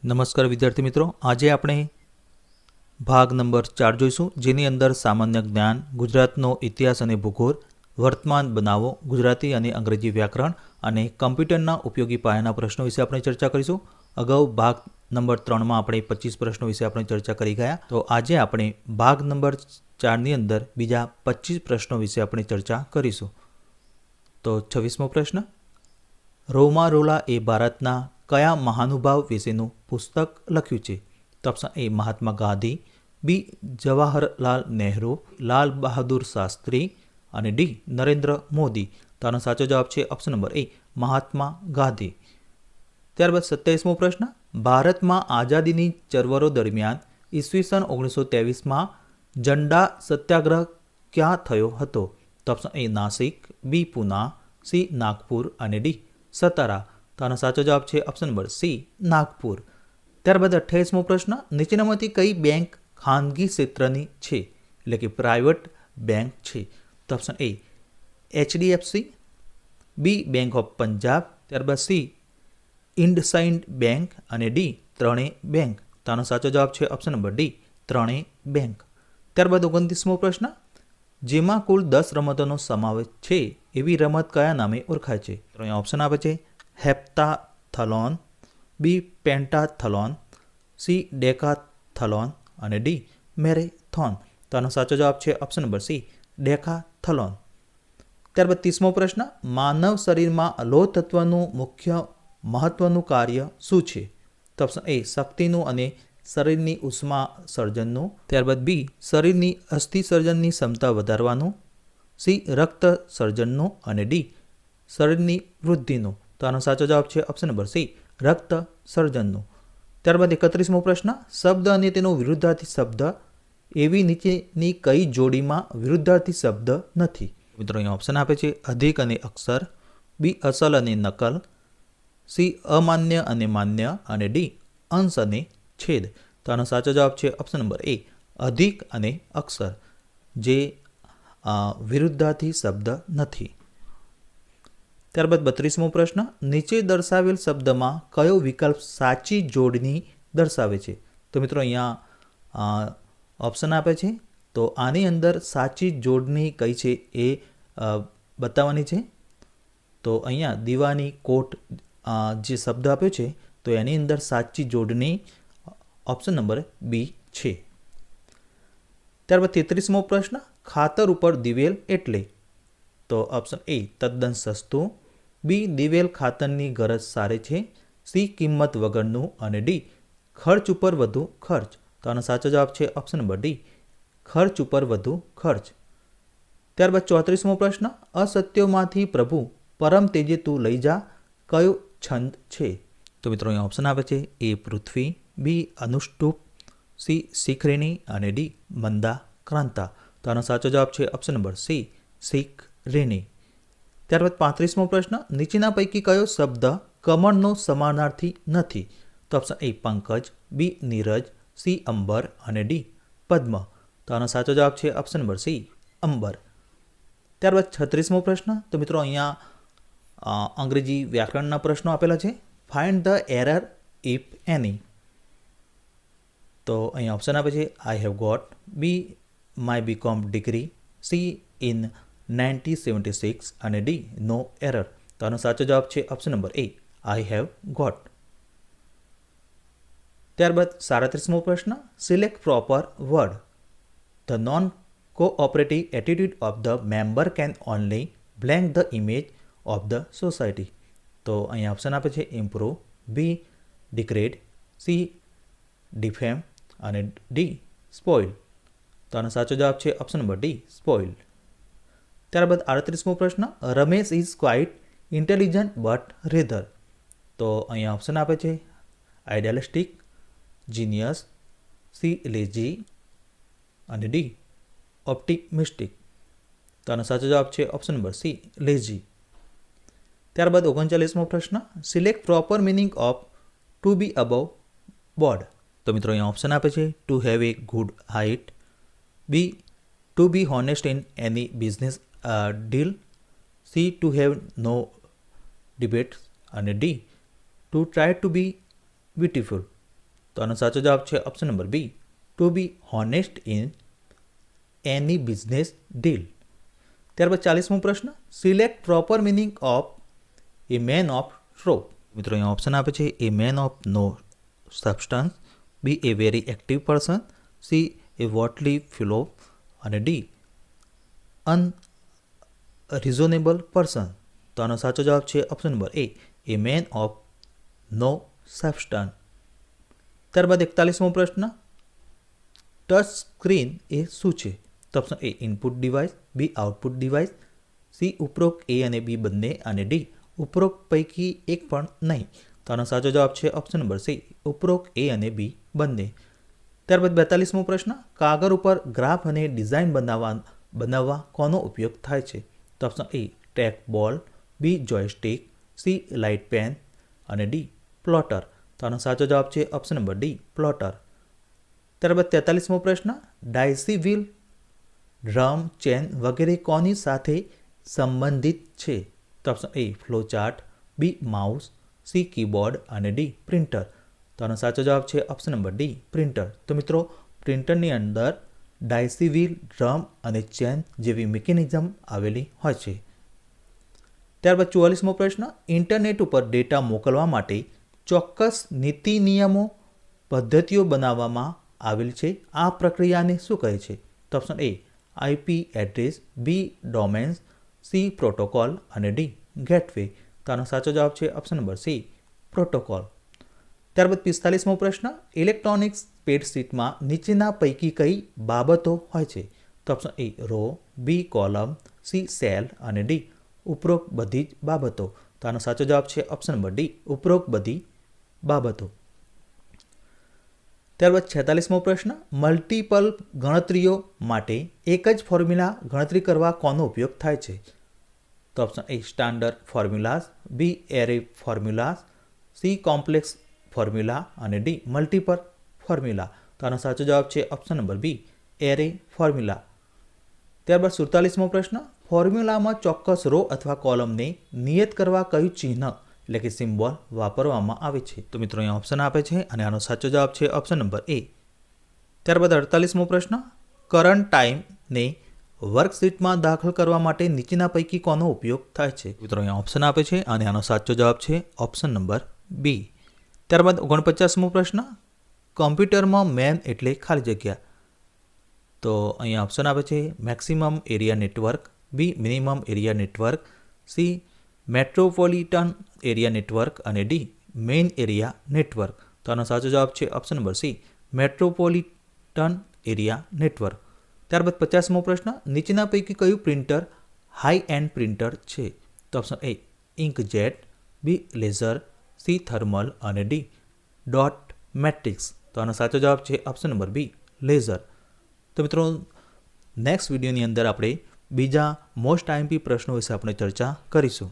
નમસ્કાર વિદ્યાર્થી મિત્રો, આજે આપણે ભાગ નંબર 4 જોઈશું, જેની અંદર સામાન્ય જ્ઞાન, ગુજરાતનો ઇતિહાસ અને ભૂગોળ, વર્તમાન બનાવો, ગુજરાતી અને અંગ્રેજી વ્યાકરણ અને કમ્પ્યુટરના ઉપયોગી પાયાના પ્રશ્નો વિશે આપણે ચર્ચા કરીશું. અગાઉ ભાગ નંબર 3માં આપણે 25 પ્રશ્નો વિશે આપણે ચર્ચા કરી ગયા. તો આજે આપણે ભાગ નંબર 4ની અંદર બીજા 25 પ્રશ્નો વિશે આપણે ચર્ચા કરીશું. તો 26મો પ્રશ્ન, રોમારોલા એ ભારતના કયા મહાનુભાવ વિશેનું પુસ્તક લખ્યું છે? તો ઓપ્શન એ મહાત્મા ગાંધી, બી જવાહરલાલ નહેરુ, લાલ બહાદુર શાસ્ત્રી અને ડી નરેન્દ્ર મોદી. તો આનો સાચો જવાબ છે ઓપ્શન નંબર એ મહાત્મા ગાંધી. ત્યારબાદ 27મો પ્રશ્ન, ભારતમાં આઝાદીની ચળવળો દરમિયાન ઈસવીસન 1923માં ઝંડા સત્યાગ્રહ ક્યાં થયો હતો? તો option A Nashik, B Poona, C Nagpur અને ડી સતારા. તો આનો સાચો જવાબ છે ઓપ્શન નંબર સી નાગપુર. ત્યારબાદ 28મો પ્રશ્ન, નીચેનામાંથી કઈ બેંક ખાનગી ક્ષેત્રની છે, એટલે કે પ્રાઇવેટ બેંક છે? તો option A HDFC, B bank of Punjab, ત્યારબાદ સી ઇન્ડસઇન્ડ બેંક અને ડી ત્રણેય બેંક. તો આનો સાચો જવાબ છે ઓપ્શન નંબર ડી ત્રણેય બેંક. ત્યારબાદ 29મો પ્રશ્ન, જેમાં કુલ 10 રમતોનો સમાવેશ છે એવી રમત કયા નામે ઓળખાય છે? તો અહીંયા ઓપ્શન આપે છે હેપ્ટાથલોન, બી પેન્ટાથલોન, સી ડેકાથલોન અને ડી મેરેથોન. તો આનો સાચો જવાબ છે ઓપ્શન નંબર સી ડેકાથલોન. ત્યારબાદ 30મો પ્રશ્ન, માનવ શરીરમાં લોહ તત્વનું મુખ્ય મહત્વનું કાર્ય શું છે? તો ઓપ્શન એ શક્તિનું અને શરીરની ઉષ્મા સર્જનનું, ત્યારબાદ બી શરીરની અસ્થિ સર્જનની ક્ષમતા વધારવાનું, સી રક્ત સર્જનનું અને ડી શરીરની વૃદ્ધિનું. તો આનો સાચો જવાબ છે ઓપ્શન નંબર સી રક્ત સર્જનનું. ત્યારબાદ 31મો પ્રશ્ન, શબ્દ અને તેનો વિરુદ્ધાર્થી શબ્દ એવી નીચેની કઈ જોડીમાં વિરુદ્ધાર્થી શબ્દ નથી? મિત્રો અહીંયા ઓપ્શન આપે છે અધિક અને અક્ષર, બી અસલ અને નકલ, સી અમાન્ય અને માન્ય અને ડી અંશ અને છેદ. તો આનો સાચો જવાબ છે ઓપ્શન નંબર એ અધિક અને અક્ષર, જે વિરુદ્ધાર્થી શબ્દ નથી. ત્યારબાદ 32મો પ્રશ્ન, નીચે દર્શાવેલ શબ્દમાં કયો વિકલ્પ સાચી જોડણી દર્શાવે છે? તો મિત્રો અહીંયા ઓપ્શન આપે છે, તો આની અંદર સાચી જોડણી કઈ છે એ બતાવવાની છે. તો અહીંયા દીવાની કોટ જે શબ્દ આપ્યો છે, તો એની અંદર સાચી જોડણી ઓપ્શન નંબર બી છે. ત્યારબાદ 33મો પ્રશ્ન, ખાતર ઉપર દિવેલ એટલે? તો ઓપ્શન એ તદ્દન સસ્તું, બી દિવેલ ખાતરની ગરજ સારે છે, સી કિંમત વગરનું અને ડી ખર્ચ ઉપર વધુ ખર્ચ. તો આનો સાચો જવાબ છે ઓપ્શન નંબર ડી ખર્ચ ઉપર વધુ ખર્ચ. ત્યારબાદ 34મો પ્રશ્ન, અસત્યોમાંથી પ્રભુ પરમ તેજે તું લઈ જા કયો છંદ છે? તો મિત્રો અહીંયા ઓપ્શન આપે છે એ પૃથ્વી, બી અનુષ્ટુપ, સી શિખરેણી અને ડી મંદા ક્રાંતા. તો આનો સાચો જવાબ છે ઓપ્શન નંબર સી શિખરેણી. ત્યારબાદ 35મો પ્રશ્ન, નીચેના પૈકી કયો શબ્દ કમળનો સમાનાર્થી નથી? તો ઓપ્શન એ પંકજ, બી નીરજ, સી અંબર અને ડી પદ્મ. તો આનો સાચો જવાબ છે ઓપ્શન નંબર સી અંબર. ત્યારબાદ 36મો પ્રશ્ન, તો મિત્રો અહીંયા અંગ્રેજી વ્યાકરણના પ્રશ્નો આપેલા છે. Find the error if any. તો અહીંયા ઓપ્શન આપે છે I have got, B my BCom degree, C in 1976 અને ડી નો એરર. તો આનો સાચો જવાબ છે option number A I have got. ત્યારબાદ 37મો પ્રશ્ન, select proper word. The non cooperative attitude of the member can only blank the image of the society. તો અહીંયા ઓપ્શન આપે છે improve, B degrade, C defame અને ડી સ્પોઇલ. તો આનો સાચો જવાબ છે ઓપ્શન નંબર ડી સ્પોઇલ. ત્યારબાદ 38મો પ્રશ્ન, Ramesh is quite intelligent but rather. તો અહીંયા ઓપ્શન આપે છે આઇડિયાલિસ્ટિક, જીનિયસ, સી લેઝી અને ડી ઓપ્ટિમિસ્ટિક. તો આનો સાચો જવાબ છે ઓપ્શન નંબર સી લેઝી. ત્યારબાદ 39મો પ્રશ્ન, select proper meaning of to be above board. તો મિત્રો અહીંયા ઓપ્શન આપે છે to have a good height, B to be honest in any business deal, C to have no debate અને D to try to be beautiful. તો આનો સાચો જવાબ છે option number B, to be honest in any business deal. ત્યારબાદ 40મો પ્રશ્ન, select proper meaning of a man of straw. મિત્રો અહીંયા ઓપ્શન આપે છે A man of no substance, B a very active person, C a wholly fellow અને D unreasonable person. તો આનો સાચો જવાબ છે option number A man of no substance. ત્યારબાદ 41મો પ્રશ્ન, ટચ સ્ક્રીન એ શું છે? તો option A input device, B output device, C ઉપરોક્ત એ અને બી બંને અને ડી ઉપરોક્ત પૈકી એક પણ નહીં. તો આનો સાચો જવાબ છે ઓપ્શન નંબર સી, ઉપરોક્ત એ અને બી બંને. ત્યારબાદ 42મો પ્રશ્ન, કાગળ ઉપર ગ્રાફ અને ડિઝાઇન બનાવવા કોનો ઉપયોગ થાય છે? તો ઓપ્શન એ ટ્રેક બોલ, બી જોયસ્ટિક, સી લાઇટ પેન અને ડી પ્લોટર. તો આનો સાચો જવાબ છે ઓપ્શન નંબર ડી પ્લોટર. ત્યારબાદ 43મો પ્રશ્ન, ડાયસી વ્હીલ, ડ્રમ, ચેન વગેરે કોની સાથે સંબંધિત છે? તો option A flow chart, B mouse, C keyboard અને ડી પ્રિન્ટર. તો આનો સાચો જવાબ છે ઓપ્શન નંબર ડી પ્રિન્ટર. તો મિત્રો પ્રિન્ટરની અંદર ડાયસી વ્હીલ, ડ્રમ અને ચેન જેવી મિકેનિઝમ આવેલી હોય છે. ત્યારબાદ 44મો પ્રશ્ન, ઇન્ટરનેટ ઉપર ડેટા મોકલવા માટે ચોક્કસ નીતિ નિયમો પદ્ધતિઓ બનાવવામાં આવેલ છે. આ પ્રક્રિયાને શું કહે છે? તો option A IP address, B domains, C protocol અને ડી ગેટવે. તો આનો સાચો જવાબ છે ઓપ્શન નંબર સી પ્રોટોકોલ. ત્યારબાદ 45મો પ્રશ્ન, ઇલેક્ટ્રોનિક સ્પ્રેડશીટમાં નીચેના પૈકી કઈ બાબતો હોય છે? તો option A row, B column, C cell અને ડી ઉપરોક્ત બધી જ બાબતો. તો આનો સાચો જવાબ છે ઓપ્શન નંબર ડી ઉપરોક્ત બધી બાબતો. ત્યારબાદ 46મો પ્રશ્ન, મલ્ટિપલ ગણતરીઓ માટે એક જ ફોર્મ્યુલા ગણતરી કરવા કોનો ઉપયોગ થાય છે? તો option A standard formulas, B array formulas, C complex formula અને ડી મલ્ટિપલ ફોર્મ્યુલા. તો આનો સાચો જવાબ છે option number B array formula. ત્યારબાદ 47મો પ્રશ્ન, ફોર્મ્યુલામાં ચોક્કસ રો અથવા કોલમને નિયત કરવા કયું ચિહ્ન એટલે કે સિમ્બોલ વાપરવામાં આવે છે? તો મિત્રો અહીંયા ઓપ્શન આપે છે અને આનો સાચો જવાબ છે ઓપ્શન નંબર એ. ત્યારબાદ 48મો પ્રશ્ન, કરંટ ટાઈમને વર્કશીટમાં દાખલ કરવા માટે નીચેના પૈકી કોનો ઉપયોગ થાય છે? મિત્રો અહીંયા ઓપ્શન આપે છે અને આનો સાચો જવાબ છે ઓપ્શન નંબર બી. ત્યારબાદ 49મો પ્રશ્ન, કોમ્પ્યુટરમાં મેન એટલે ખાલી જગ્યા. તો અહીંયા ઓપ્શન આપે છે maximum area network, B minimum area network, C metropolitan area network અને ડી મેઇન એરિયા નેટવર્ક. તો આનો સાચો જવાબ છે option number C metropolitan area network. ત્યારબાદ 50મો પ્રશ્ન, નીચેના પૈકી કયું પ્રિન્ટર હાઈ એન્ડ પ્રિન્ટર છે? તો option A inkjet, B laser, C thermal અને ડી ડોટ મેટ્રિક્સ. તો આનો સાચો જવાબ છે ઓપ્શન નંબર બી લેઝર. તો મિત્રો નેક્સ્ટ વિડીયોની અંદર આપણે બીજા મોસ્ટ આઈએમપી પ્રશ્નો વિશે આપણે ચર્ચા કરીશું.